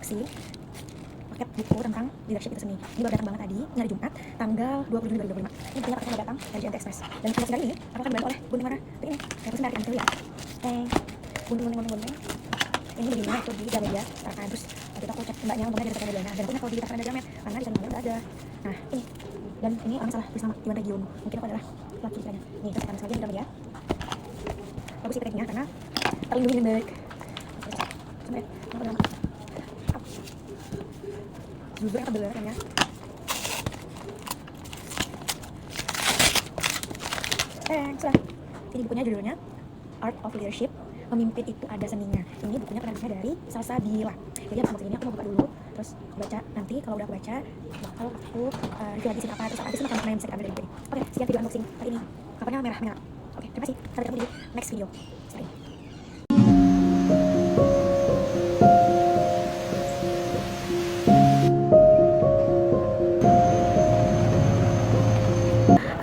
unboxing paket buku tentang leadership itu seni. Ini baru datang banget tadi, ini hari Jumat, tanggal 20 Juni 2025. Ini bukunya paketnya datang dari JNT Express. Dan informasi kali ini aku akan dibantu oleh Bun Dimana. Ini saya pesen dari Amtil ya. Bun. Ini belinya itu di Gramedia, Tarakan. Terus waktu itu aku cek mbaknya untungnya dari Tarakan Diana. Dan aku kalau di Tarakan Diana karena di sana udah ada. Nah ini, dan ini orang salah tulis nama Iwan Region. Mungkin aku adalah laki ceritanya. Nih, kita tekan sekali di Gramedia. Bagus sih packagingnya karena terlindungi dengan baik. Sampai apa nama? Jujur yang tebel kan ya. Sudah. Ini bukunya judulnya Art of Leadership. Memimpin itu ada seninya. Ini bukunya penerbitnya dari Salsabila. Jadi unboxing ini aku mau buka dulu, terus baca. Nanti kalau udah aku baca, bakal aku review lagi sini apa, terus abis itu makanan yang bisa diambil dari buku ini. Oke, sekian video unboxing kali ini. Kapannya merah menyala. Oke, terima kasih. Sampai ketemu di next video. Bye.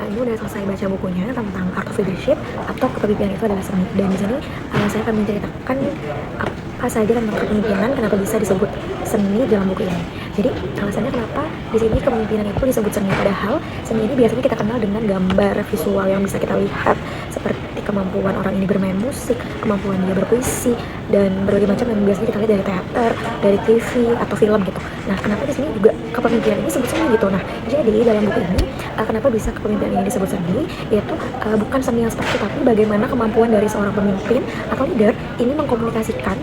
Ini udah selesai baca bukunya tentang Art of Leadership atau kepemimpinan itu adalah seni. Dan di sini saya akan menceritakan apa saja tentang kepemimpinan, kenapa bisa disebut seni dalam buku ini. Jadi alasannya kenapa di sini kepemimpinan itu disebut seni, padahal seni ini biasanya kita kenal dengan gambar visual yang bisa kita lihat seperti kemampuan orang ini bermain musik, kemampuan dia berpuisi, dan berbagai macam yang biasanya kita lihat dari teater, dari TV atau film gitu. Nah, kenapa di sini juga kepemimpinan ini disebut seni gitu? Nah, jadi dalam buku ini kenapa bisa kepemimpinan ini disebut seni? Yaitu bukan seni yang seperti, tapi bagaimana kemampuan dari seorang pemimpin atau leader ini mengkomunikasikan,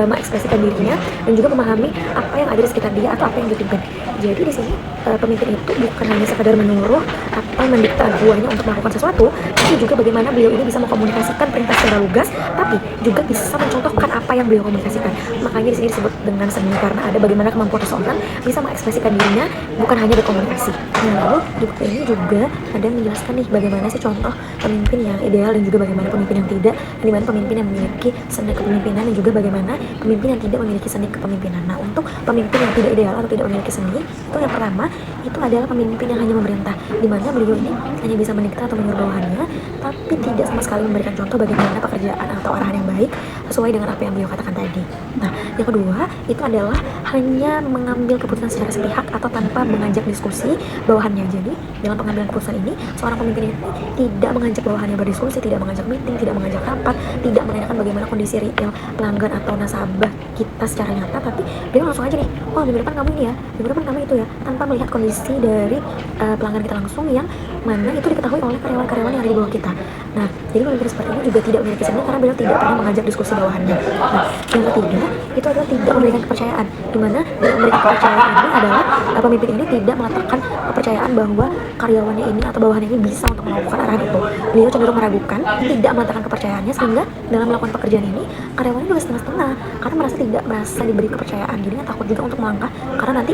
mengekspresikan dirinya, dan juga memahami apa yang ada di sekitar dia atau apa yang dipimpin. Jadi di sini pemimpin itu bukan hanya sekadar menyuruh atau mendikte buahnya untuk melakukan sesuatu, tapi juga bagaimana beliau ini bisa mengkomunikasikan perintah secara lugas, tapi juga bisa mencontohkan apa yang beliau komunikasikan. Makanya di sini disebut dengan seni, karena ada bagaimana kemampuan seseorang bisa mengekspresikan dirinya, bukan hanya berkomunikasi. Nah, lalu di buku ini juga ada yang menjelaskan nih bagaimana sih contoh pemimpin yang ideal dan juga bagaimana pemimpin yang tidak, dan bagaimana pemimpin yang memiliki seni kepemimpinan dan juga bagaimana pemimpin yang tidak memiliki seni kepemimpinan. Nah, untuk pemimpin yang tidak ideal atau tidak memiliki seni, itu yang pertama itu adalah pemimpin yang hanya memerintah, di mana beliau ini hanya bisa mendikte atau menyuruh bawahannya, tapi tidak sama sekali memberikan contoh bagaimana pekerjaan atau arahan yang baik sesuai dengan apa yang beliau katakan tadi. Nah, yang kedua itu adalah hanya mengambil keputusan secara sepihak atau tanpa mengajak diskusi bawahannya. Jadi dalam pengambilan keputusan ini, seorang pemimpin ini tidak mengajak bawahannya berdiskusi, tidak mengajak meeting, tidak mengajak rapat, tidak menanyakan bagaimana kondisi retail pelanggan atau nasabah kita secara nyata, tapi dia langsung aja nih, oh minggu depan kamu ini ya, minggu depan kamu itu ya, tanpa melihat kondisi dari pelanggan kita langsung yang mana itu diketahui oleh karyawan-karyawan yang ada di bawah kita. Nah, jadi pemimpin seperti ini juga tidak memiliki seni karena beliau tidak pernah mengajak diskusi bawahannya. Nah, yang ketiga itu adalah tidak memberikan kepercayaan, di mana dengan memberikan kepercayaan ini adalah pemimpin ini tidak meletakkan kepercayaan bahwa karyawannya ini atau bawahannya ini bisa untuk melakukan arahan itu. Beliau cenderung meragukan, tidak meletakkan kepercayaannya, sehingga dalam melakukan pekerjaan ini karyawannya juga setengah-setengah karena tidak merasa diberi kepercayaan. Jadinya takut juga untuk melangkah karena nanti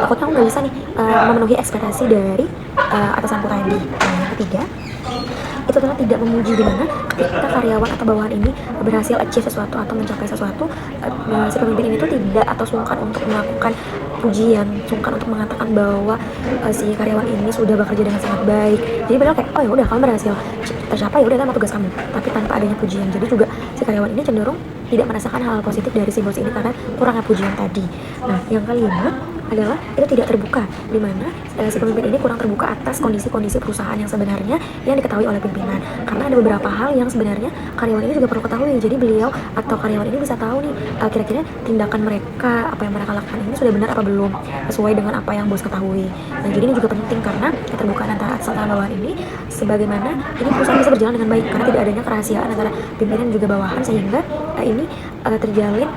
takutnya aku nggak bisa nih memenuhi ekspektasi dari atasanku tadi. Nah, yang ketiga itu adalah tidak memuji, di mana ketika karyawan atau bawahan ini berhasil achieve sesuatu atau mencapai sesuatu, si pemimpin ini tuh tidak atau sungkan untuk melakukan pujian, sungkan untuk mengatakan bahwa si karyawan ini sudah bekerja dengan sangat baik. Jadi beliau kayak, oh ya udah kamu berhasil tercapai, ya udah kan tugas kamu, tapi tanpa adanya pujian. Jadi juga si karyawan ini cenderung tidak merasakan hal positif dari si bos ini karena kurangnya pujian tadi. Nah, yang kelima adalah itu tidak terbuka, di mana si pemimpin ini kurang terbuka atas kondisi-kondisi perusahaan yang sebenarnya yang diketahui oleh pimpinan, karena ada beberapa hal yang sebenarnya karyawan ini juga perlu ketahui. Jadi beliau atau karyawan ini bisa tahu nih kira-kira tindakan mereka, apa yang mereka lakukan ini sudah benar apa belum sesuai dengan apa yang bos ketahui. Nah, jadi ini juga penting karena keterbukaan antara atas dan bawahan ini, sebagaimana ini perusahaan bisa berjalan dengan baik karena tidak adanya kerahasiaan antara pimpinan dan juga bawahan, sehingga ini terjalin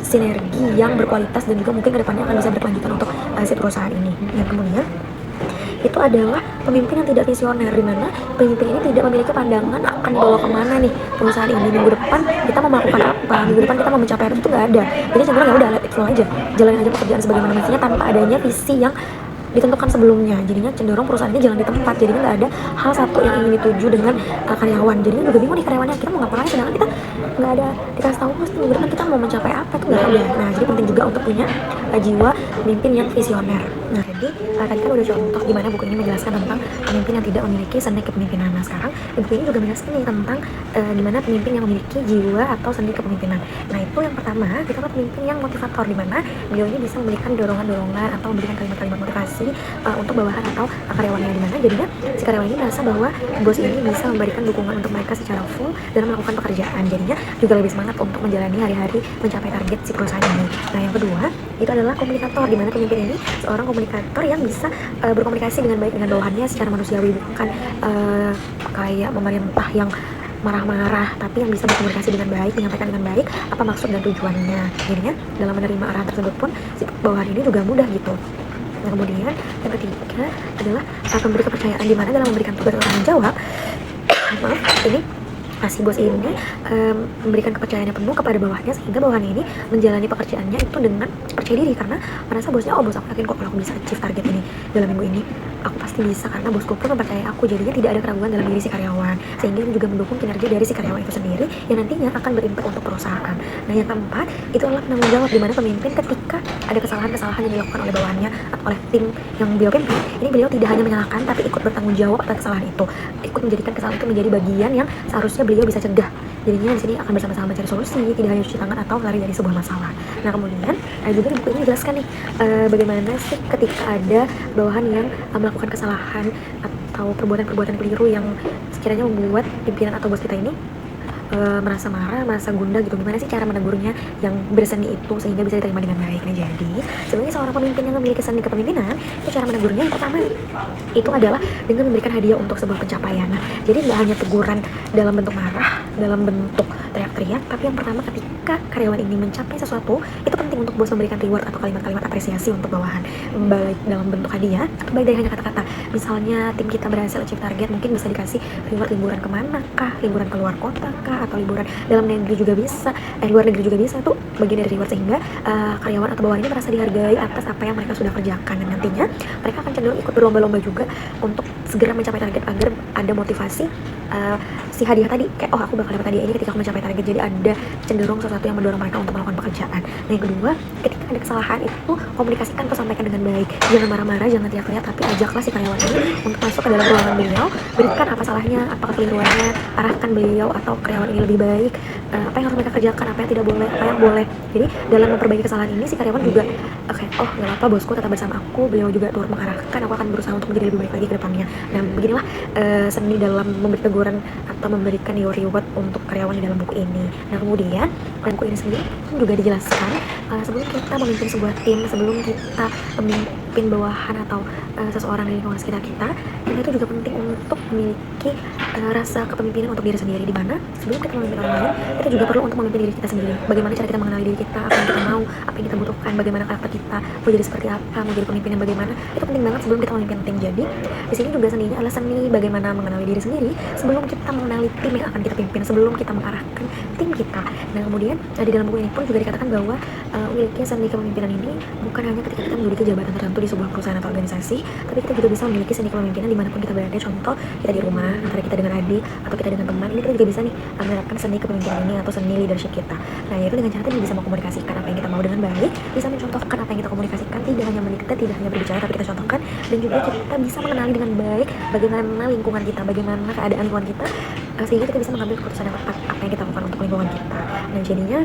sinergi yang berkualitas dan juga mungkin kedepannya akan bisa berkelanjutan untuk si perusahaan ini. Yang kemudian itu adalah pemimpin yang tidak visioner, di mana pemimpin ini tidak memiliki pandangan akan dibawa kemana nih perusahaan ini, minggu depan kita mau melakukan apa, minggu depan kita mau mencapai apa, itu nggak ada. Jadi cenderung ya udah let it flow aja, jalanin aja pekerjaan sebagaimana mestinya tanpa adanya visi yang ditentukan sebelumnya. Jadinya cenderung perusahaan ini jalan di tempat, jadinya nggak ada hal satu yang ingin dituju dengan karyawan. Jadinya juga bingung nih karyawannya, kita mau ngapain, sedangkan kita nggak ada dikasih tahu mesti minggu depan kita mau mencapai apa, itu nggak ada. Nah, jadi penting juga untuk punya jiwa pemimpin yang visioner. Nah, jadi tadi kan udah contoh gimana buku ini menjelaskan tentang pemimpin yang tidak memiliki seni kepemimpinan. Nah, sekarang buku ini juga menjelaskan nih tentang gimana pemimpin yang memiliki jiwa atau seni kepemimpinan. Nah, itu yang pertama, kita kan pemimpin yang motivator, di mana beliau ini bisa memberikan dorongan-dorongan atau memberikan kalimat-kalimat motivasi untuk bawahan atau karyawannya, di mana jadinya si karyawan ini merasa bahwa bos ini bisa memberikan dukungan untuk mereka secara full dalam melakukan pekerjaan. Jadinya juga lebih semangat untuk menjalani hari-hari mencapai target si perusahaan ini. Nah, yang kedua, itu adalah komunikator, di mana pemimpin ini seorang komunikator yang bisa berkomunikasi dengan baik dengan bawahannya secara manusiawi, bukan kayak pemerintah yang marah-marah, tapi yang bisa berkomunikasi dengan baik, menyampaikan dengan baik apa maksud dan tujuannya. Jadinya dalam menerima arahan tersebut pun si bawahan ini juga mudah gitu. Nah, kemudian yang ketiga adalah memberi kepercayaan, di mana dalam memberikan tugas atau tanggung jawab maaf, ini si bos ini memberikan kepercayaan yang penuh kepada bawahnya, sehingga bawahan ini menjalani pekerjaannya itu dengan percaya diri, karena merasa bosnya, oh bos aku yakin kok kalau aku bisa achieve target ini dalam minggu ini, aku pasti bisa karena bosku pun mempercayai aku. Jadinya tidak ada keraguan dalam diri si karyawan, sehingga ini juga mendukung kinerja dari si karyawan itu sendiri yang nantinya akan berimpact untuk perusahaan. Nah, yang keempat itu adalah penanggung jawab, di mana pemimpin ketika ada kesalahan-kesalahan yang dilakukan oleh bawahannya atau oleh tim yang beliau pimpin, ini beliau tidak hanya menyalahkan tapi ikut bertanggung jawab atas kesalahan itu, ikut menjadikan kesalahan itu menjadi bagian yang seharusnya beliau bisa cegah. Jadinya di sini akan bersama-sama mencari solusi, tidak hanya cuci tangan atau lari dari sebuah masalah. Nah, kemudian juga di buku ini dijelaskan nih bagaimana sih ketika ada bawahan yang melakukan kesalahan atau perbuatan-perbuatan keliru yang sekiranya membuat pimpinan atau bos kita ini merasa marah, merasa gundah gitu. Gimana sih cara menegurnya yang berseni itu sehingga bisa diterima dengan baik. Nah, jadi sebagai seorang pemimpin yang memiliki seni kepemimpinan, itu cara menegurnya yang pertama itu adalah dengan memberikan hadiah untuk sebuah pencapaian. Nah, jadi nggak hanya teguran dalam bentuk marah, dalam bentuk teriak-teriak, tapi yang pertama ketika karyawan ini mencapai sesuatu, itu penting untuk bos memberikan reward atau kalimat-kalimat apresiasi untuk bawahan, baik dalam bentuk hadiah atau baik dari hanya kata-kata. Misalnya tim kita berhasil achieve target, mungkin bisa dikasih reward liburan kemana kah, liburan keluar kota kah, atau liburan dalam negeri juga bisa, luar negeri juga bisa, tuh bagian dari reward, sehingga karyawan atau bawahan ini merasa dihargai atas apa yang mereka sudah kerjakan, dan nantinya mereka akan cenderung ikut berlomba-lomba juga untuk segera mencapai target agar ada motivasi si hadiah tadi, kayak oh aku bakal dapat hadiah ini ketika aku mencapai target. Jadi ada cenderung sesuatu yang mendorong mereka untuk melakukan pekerjaan. Nah, yang kedua, ketika ada kesalahan itu komunikasikan atau sampaikan dengan baik, jangan marah-marah, jangan teriak-teriak, tapi ajaklah si karyawan ini untuk masuk ke dalam ruangan beliau, berikan apa salahnya, apa kekeliruannya, arahkan beliau atau karyawan ini lebih baik, apa yang harus mereka kerjakan, apa yang tidak boleh, apa yang boleh. Jadi dalam memperbaiki kesalahan ini si karyawan juga oh nggak apa, bosku tetap bersama aku, beliau juga turut mengarahkan, aku akan berusaha untuk menjadi lebih baik lagi ke depannya. Nah, beginilah seni dalam memberi teguran atau memberikan reward untuk karyawan di dalam buku ini. Nah, kemudian buku ini sendiri juga dijelaskan sebelum kita memimpin sebuah tim, sebelum kita memimpin bawahan atau seseorang di lingkungan sekitar kita itu juga penting untuk memiliki rasa kepemimpinan untuk diri sendiri, di mana sebelum kita memimpin orang lain, kita juga perlu untuk memimpin diri kita sendiri. Bagaimana cara kita mengenali diri kita, apa yang kita mau, apa yang kita butuhkan, bagaimana karakter kita, mau jadi seperti apa, mau jadi pemimpin yang bagaimana, itu penting banget sebelum kita memimpin tim. Jadi di sini juga seninya adalah seni bagaimana mengenali diri sendiri sebelum kita mengenali tim yang akan kita pimpin, sebelum kita mengarahkan tim kita. Nah, kemudian di dalam buku ini pun juga dikatakan bahwa memiliki seni kepemimpinan ini bukan hanya ketika kita menduduki jabatan tertentu di sebuah perusahaan atau organisasi, tapi kita juga bisa memiliki seni kepemimpinan dimanapun kita berada. Contoh, kita di rumah, antara kita dengan adik atau kita dengan teman, ini kita juga bisa nih menerapkan seni kepemimpinan ini atau seni leadership kita. Nah, yaitu dengan cara kita bisa mengkomunikasikan apa yang kita mau dengan baik, bisa mencontohkan apa yang kita komunikasikan, tidak hanya mendikte, tidak hanya berbicara, tapi kita contohkan, dan juga kita bisa mengenali dengan baik bagaimana lingkungan kita, bagaimana keadaan lingkungan kita, sehingga kita bisa mengambil keputusan yang tepat apa yang kita lakukan untuk lingkungan kita. Nah, jadinya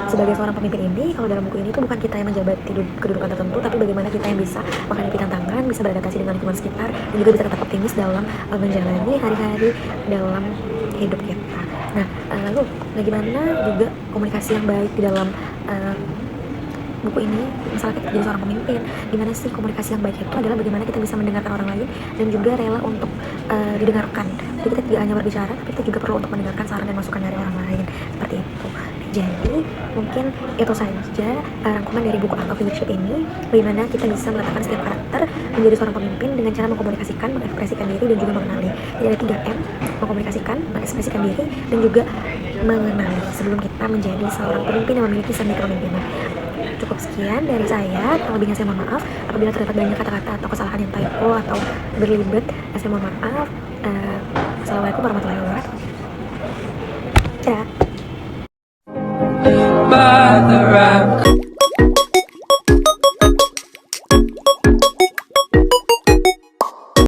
sebagai seorang pemimpin ini, kalau dalam buku ini tuh bukan kita yang menjabati kedudukan tertentu, tapi bagaimana kita yang bisa menghadapi tantangan, bisa beradaptasi dengan lingkungan sekitar, dan juga bisa tetap optimis dalam menjalani hari-hari dalam hidup kita. Nah, lalu bagaimana juga komunikasi yang baik di dalam buku ini, misalnya kita jadi seorang pemimpin, gimana sih komunikasi yang baik itu adalah bagaimana kita bisa mendengarkan orang lain dan juga rela untuk didengarkan. Jadi kita tidak hanya berbicara, tapi kita juga perlu untuk mendengarkan saran dan masukan dari orang lain, seperti itu. Jadi mungkin itu saja rangkuman dari buku Art of Leadership ini, bagaimana kita bisa meletakkan setiap karakter menjadi seorang pemimpin dengan cara mengkomunikasikan, mengekspresikan diri, dan juga mengenali. Jadi ada 3M, mengkomunikasikan, mengekspresikan diri, dan juga mengenali sebelum kita menjadi seorang pemimpin yang memiliki seni kepemimpinan. Cukup sekian dari saya, lebihnya saya mohon maaf apabila terdapat banyak kata-kata atau kesalahan yang typo atau berlibet, saya mohon maaf. Assalamualaikum warahmatullahi wabarakatuh. Dadah.